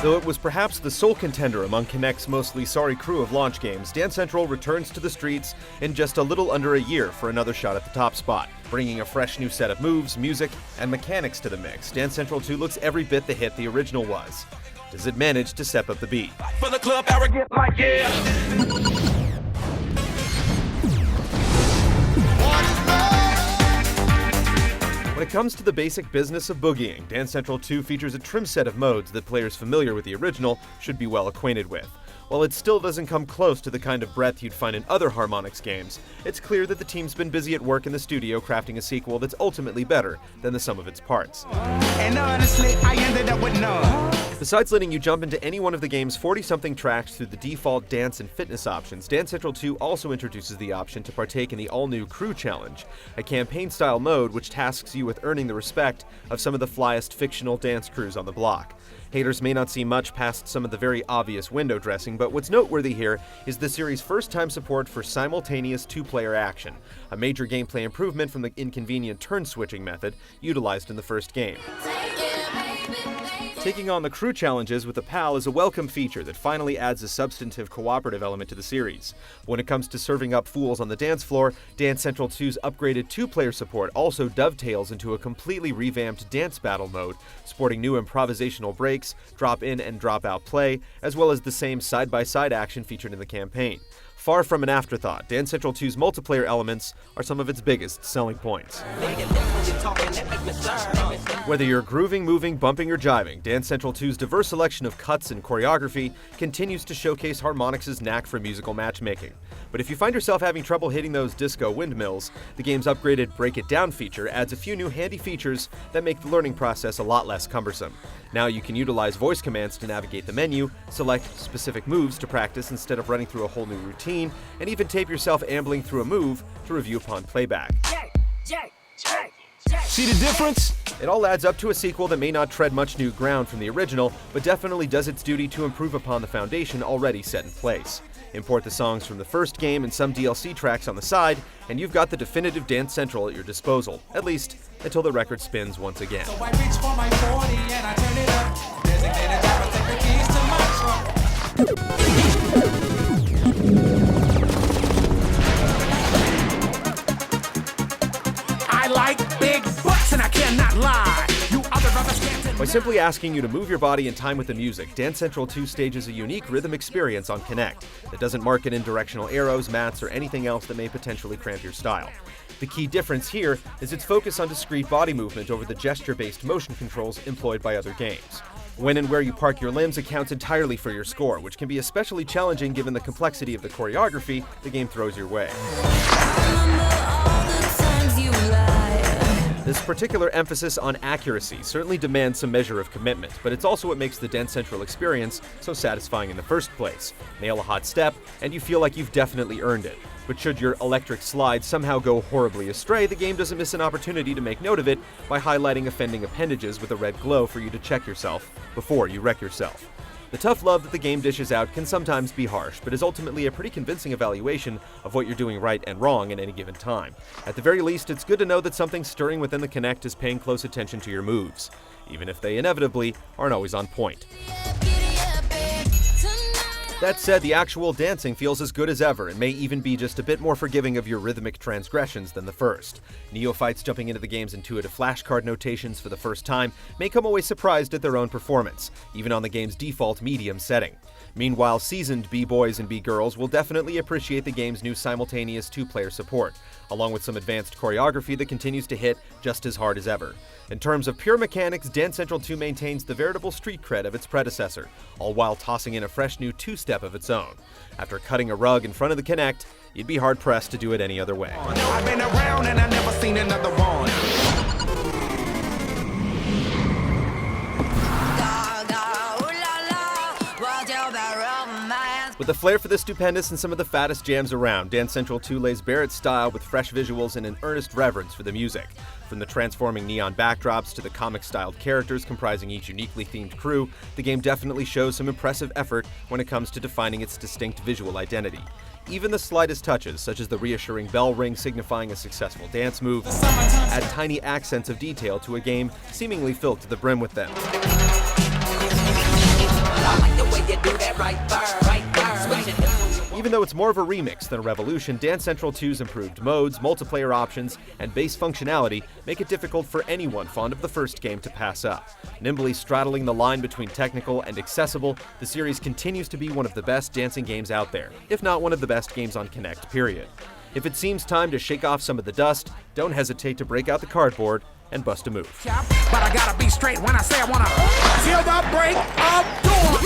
Though it was perhaps the sole contender among Kinect's mostly sorry crew of launch games, Dance Central returns to the streets in just a little under a year for another shot at the top spot. Bringing a fresh new set of moves, music, and mechanics to the mix, Dance Central 2 looks every bit the hit the original was. Does it manage to step up the beat? For the club, arrogant like yeah. When it comes to the basic business of boogieing, Dance Central 2 features a trim set of modes that players familiar with the original should be well acquainted with. While it still doesn't come close to the kind of breadth you'd find in other Harmonix games, it's clear that the team's been busy at work in the studio crafting a sequel that's ultimately better than the sum of its parts. And honestly, I ended up with none. Besides letting you jump into any one of the game's 40-something tracks through the default dance and fitness options, Dance Central 2 also introduces the option to partake in the all-new Crew Challenge, a campaign-style mode which tasks you with earning the respect of some of the flyest fictional dance crews on the block. Haters may not see much past some of the very obvious window dressing, but what's noteworthy here is the series' first-time support for simultaneous two-player action, a major gameplay improvement from the inconvenient turn-switching method utilized in the first game. Taking on the crew challenges with a pal is a welcome feature that finally adds a substantive cooperative element to the series. When it comes to serving up fools on the dance floor, Dance Central 2's upgraded two-player support also dovetails into a completely revamped dance battle mode, sporting new improvisational breaks, drop-in and drop-out play, as well as the same side-by-side action featured in the campaign. Far from an afterthought, Dance Central 2's multiplayer elements are some of its biggest selling points. Whether you're grooving, moving, bumping, or jiving, Dance Central 2's diverse selection of cuts and choreography continues to showcase Harmonix's knack for musical matchmaking. But if you find yourself having trouble hitting those disco windmills, the game's upgraded Break It Down feature adds a few new handy features that make the learning process a lot less cumbersome. Now you can utilize voice commands to navigate the menu, select specific moves to practice instead of running through a whole new routine, and even tape yourself ambling through a move to review upon playback. See the difference? It all adds up to a sequel that may not tread much new ground from the original, but definitely does its duty to improve upon the foundation already set in place. Import the songs from the first game and some DLC tracks on the side, and you've got the definitive Dance Central at your disposal, at least until the record spins once again. So I reach for my 40 and I turn it up. Designated driver, take the keys to my trunk. I like big butts and I cannot lie. You other brothers can't deny. By simply asking you to move your body in time with the music, Dance Central 2 stages a unique rhythm experience on Kinect that doesn't market in directional arrows, mats, or anything else that may potentially cramp your style. The key difference here is its focus on discrete body movement over the gesture-based motion controls employed by other games. When and where you park your limbs accounts entirely for your score, which can be especially challenging given the complexity of the choreography the game throws your way. This particular emphasis on accuracy certainly demands some measure of commitment, but it's also what makes the Dance Central experience so satisfying in the first place. Nail a hot step, and you feel like you've definitely earned it. But should your electric slide somehow go horribly astray, the game doesn't miss an opportunity to make note of it by highlighting offending appendages with a red glow for you to check yourself before you wreck yourself. The tough love that the game dishes out can sometimes be harsh, but is ultimately a pretty convincing evaluation of what you're doing right and wrong at any given time. At the very least, it's good to know that something stirring within the Kinect is paying close attention to your moves, even if they inevitably aren't always on point. That said, the actual dancing feels as good as ever and may even be just a bit more forgiving of your rhythmic transgressions than the first. Neophytes jumping into the game's intuitive flashcard notations for the first time may come away surprised at their own performance, even on the game's default medium setting. Meanwhile, seasoned B-boys and B-girls will definitely appreciate the game's new simultaneous two-player support, along with some advanced choreography that continues to hit just as hard as ever. In terms of pure mechanics, Dance Central 2 maintains the veritable street cred of its predecessor, all while tossing in a fresh new two-step of its own. After cutting a rug in front of the Kinect, you'd be hard-pressed to do it any other way. I've been around and I've never seen another one. With a flair for the stupendous and some of the fattest jams around, Dance Central 2 lays bare its style with fresh visuals and an earnest reverence for the music. From the transforming neon backdrops to the comic-styled characters comprising each uniquely themed crew, the game definitely shows some impressive effort when it comes to defining its distinct visual identity. Even the slightest touches, such as the reassuring bell ring signifying a successful dance move, add tiny accents of detail to a game seemingly filled to the brim with them. I like the way you do that right there, switch it up. Even though it's more of a remix than a revolution, Dance Central 2's improved modes, multiplayer options, and base functionality make it difficult for anyone fond of the first game to pass up. Nimbly straddling the line between technical and accessible, the series continues to be one of the best dancing games out there, if not one of the best games on Kinect, period. If it seems time to shake off some of the dust, don't hesitate to break out the cardboard and bust a move. But I gotta be straight when I say I wanna feel the break of dawn.